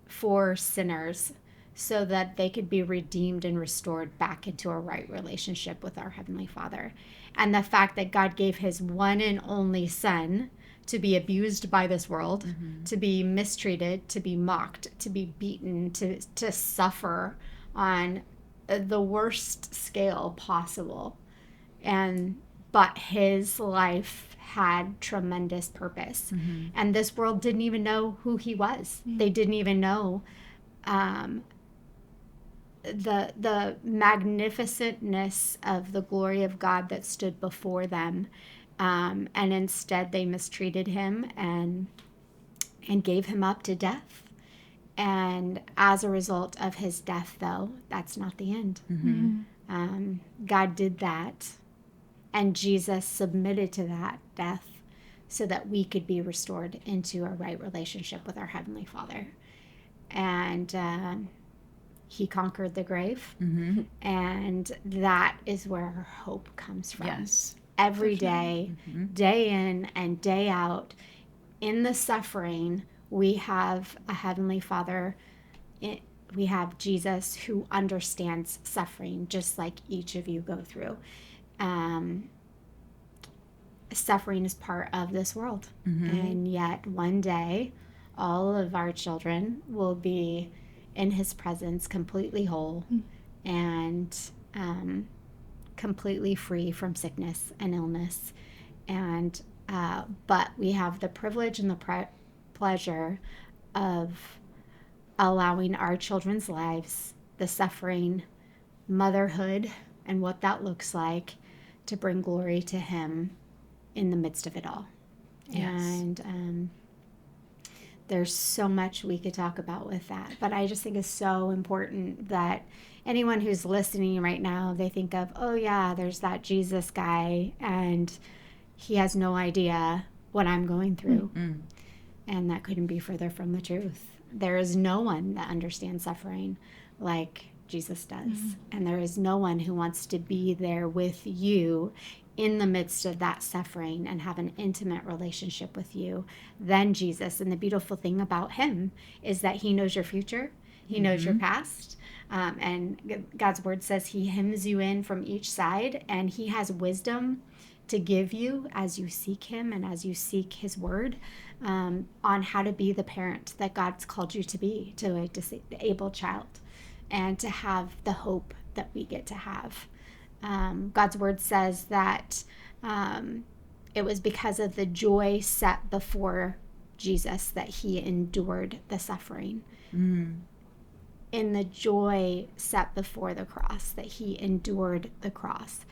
for sinners, so that they could be redeemed and restored back into a right relationship with our Heavenly Father. And the fact that God gave his one and only son to be abused by this world, to be mistreated, to be mocked, to be beaten, to suffer on the worst scale possible. But his life had tremendous purpose. And this world didn't even know who he was. They didn't even know the magnificentness of the glory of God that stood before them. And instead they mistreated him and gave him up to death. And as a result of his death, though, that's not the end. God did that. And Jesus submitted to that death so that we could be restored into a right relationship with our Heavenly Father. And he conquered the grave. And that is where our hope comes from. Yes. Every day, day in and day out, in the suffering, we have a Heavenly Father. We have Jesus who understands suffering just like each of you go through. Suffering is part of this world. And yet one day all of our children will be in his presence completely whole and completely free from sickness and illness. And but we have the privilege and the pleasure of allowing our children's lives, the suffering, motherhood, and what that looks like, to bring glory to him in the midst of it all. Yes. And there's so much we could talk about with that, but I just think it's so important that anyone who's listening right now, they think of, oh yeah, there's that Jesus guy and he has no idea what I'm going through. And that couldn't be further from the truth. There is no one that understands suffering like Jesus does. And there is no one who wants to be there with you in the midst of that suffering and have an intimate relationship with you than Jesus. And the beautiful thing about him is that he knows your future. He knows your past. And God's word says he hems you in from each side, and he has wisdom to give you as you seek him and as you seek his word on how to be the parent that God's called you to be to a disabled child, and to have the hope that we get to have. God's word says that it was because of the joy set before Jesus that he endured the suffering. In the joy set before the cross, that he endured the cross.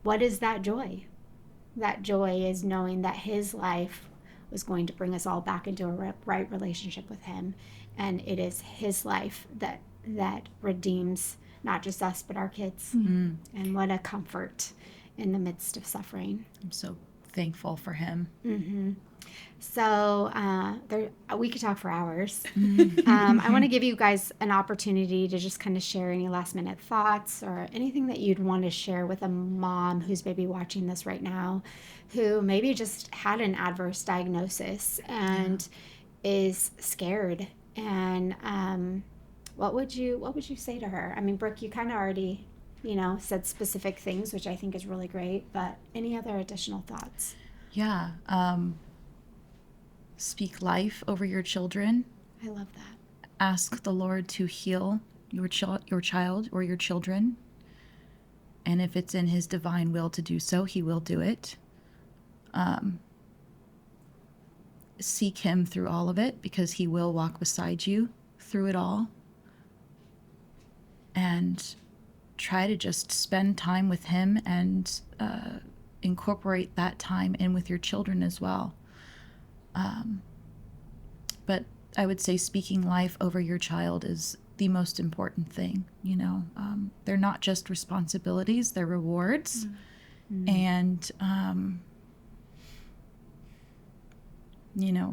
What is that joy? That joy is knowing that his life was going to bring us all back into a right relationship with him. And it is his life that redeems not just us, but our kids. And what a comfort in the midst of suffering. I'm so thankful for him. So we could talk for hours. I want to give you guys an opportunity to just kind of share any last minute thoughts or anything that you'd want to share with a mom who's maybe watching this right now, who maybe just had an adverse diagnosis and is scared. And what would you say to her? I mean, Brooke, you kind of already, said specific things, which I think is really great, but any other additional thoughts? Yeah. Speak life over your children. I love that. Ask the Lord to heal your child or your children. And if it's in his divine will to do so, he will do it. Seek him through all of it, because he will walk beside you through it all. And try to just spend time with him and incorporate that time in with your children as well. But I would say speaking life over your child is the most important thing. They're not just responsibilities, they're rewards. And,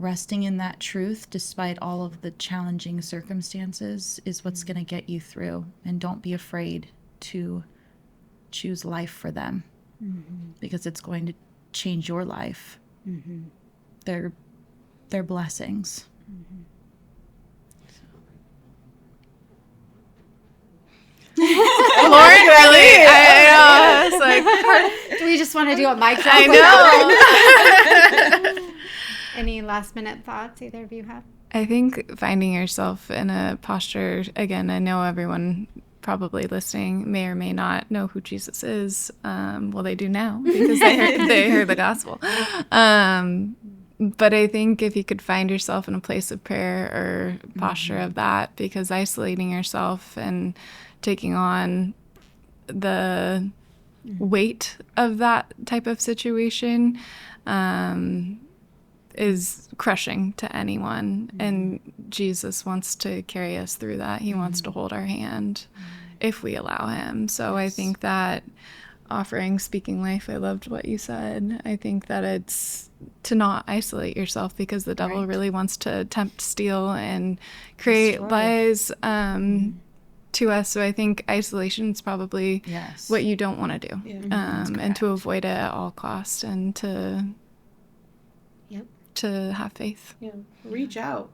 resting in that truth despite all of the challenging circumstances is what's going to get you through. And don't be afraid to choose life for them, because it's going to change your life. They're blessings. Lauren, really? I know. It's like, Do we just want to do a mic drop? I know. Any last minute thoughts either of you have? I think finding yourself in a posture, again, I know everyone probably listening may or may not know who Jesus is. Well, they do now because they heard the gospel. But I think if you could find yourself in a place of prayer or posture of that, because isolating yourself and taking on the weight of that type of situation is crushing to anyone. And Jesus wants to carry us through that. He wants to hold our hand if we allow him. So I think that offering speaking life, I loved what you said. I think that it's to not isolate yourself, because the devil really wants to tempt, steal, and create lies to us. So I think isolation is probably what you don't want to do, and to avoid it at all costs, and to have faith. Reach out.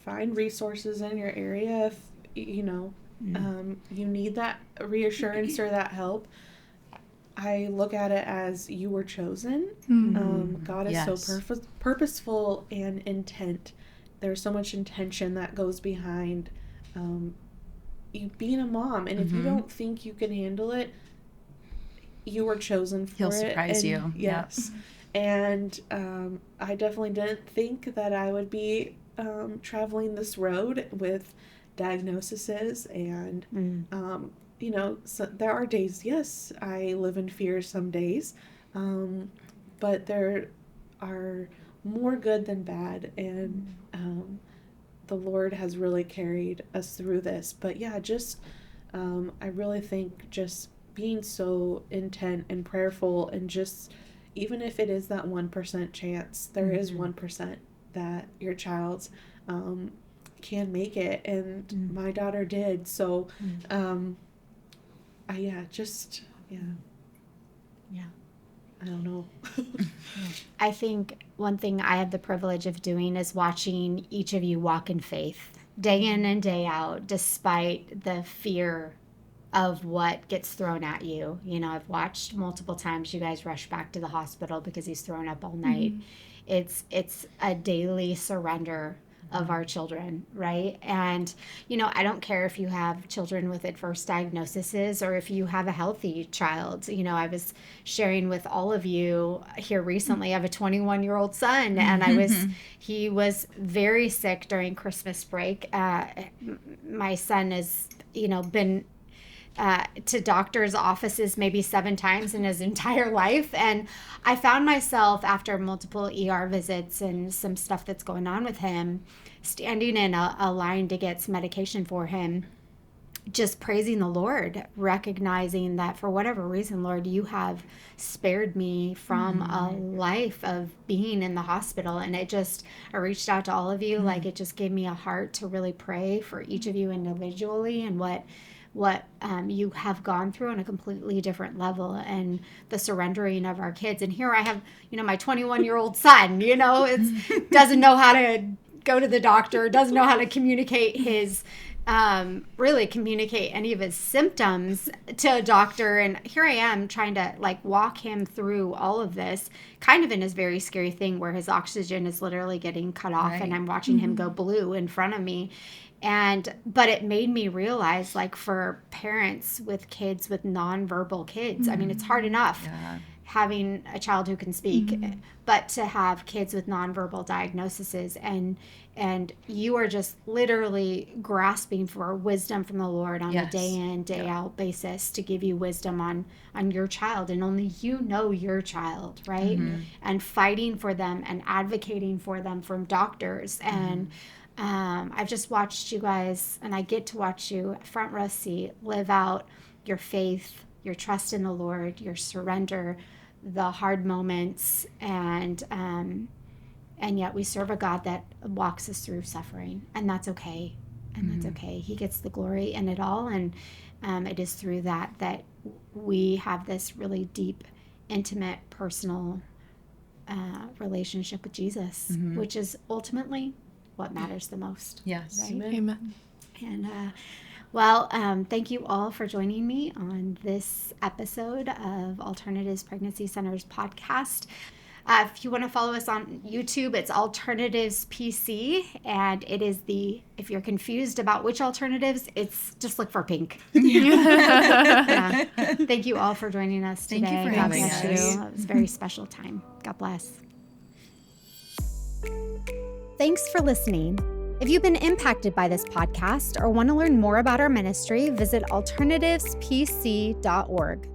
Find resources in your area if you need that reassurance or that help. I look at it as you were chosen. God is so purposeful and intent. There's so much intention that goes behind you being a mom. And if you don't think you can handle it, you were chosen for it. He'll surprise you. Yes. And I definitely didn't think that I would be traveling this road with diagnoses. And, so there are days, yes, I live in fear some days. But there are more good than bad. And the Lord has really carried us through this. But yeah, just I really think just being so intent and prayerful, and just even if it is that 1% chance, there is 1% that your child can make it, and my daughter did. So I don't know. I think one thing I have the privilege of doing is watching each of you walk in faith day in and day out, despite the fear of what gets thrown at you. I've watched multiple times you guys rush back to the hospital because he's thrown up all night. It's a daily surrender of our children, right? And, I don't care if you have children with adverse diagnoses or if you have a healthy child. I was sharing with all of you here recently, I have a 21-year-old son, and he was very sick during Christmas break. My son has, been to doctor's offices maybe 7 times in his entire life. And I found myself after multiple ER visits and some stuff that's going on with him, standing in a line to get some medication for him, just praising the Lord, recognizing that for whatever reason, Lord, you have spared me from a life of being in the hospital. And I reached out to all of you. Like, it just gave me a heart to really pray for each of you individually and what you have gone through on a completely different level, and the surrendering of our kids. And here I have, my 21-year-old son, doesn't know how to go to the doctor, doesn't know how to communicate really communicate any of his symptoms to a doctor. And here I am trying to walk him through all of this, kind of in this very scary thing where his oxygen is literally getting cut off, and I'm watching him go blue in front of me. But it made me realize, for parents with kids with nonverbal kids, I mean, it's hard enough having a child who can speak, but to have kids with nonverbal diagnoses, and you are just literally grasping for wisdom from the Lord on a day in, day out basis to give you wisdom on your child, and only you know your child, right? And fighting for them and advocating for them from doctors. And I've just watched you guys, and I get to watch you front row seat live out your faith, your trust in the Lord, your surrender, the hard moments, and yet we serve a God that walks us through suffering, and that's okay. And that's okay. He gets the glory in it all, and it is through that we have this really deep, intimate, personal relationship with Jesus, which is ultimately what matters the most. Yes. Right? Amen. And thank you all for joining me on this episode of Alternatives Pregnancy Center's podcast. If you want to follow us on YouTube, it's Alternatives PC, and it is if you're confused about which alternatives, it's just look for pink. Thank you all for joining us today. Thank you for God having bless us. you. It was a very special time. God bless. Thanks for listening. If you've been impacted by this podcast or want to learn more about our ministry, visit alternativespc.org.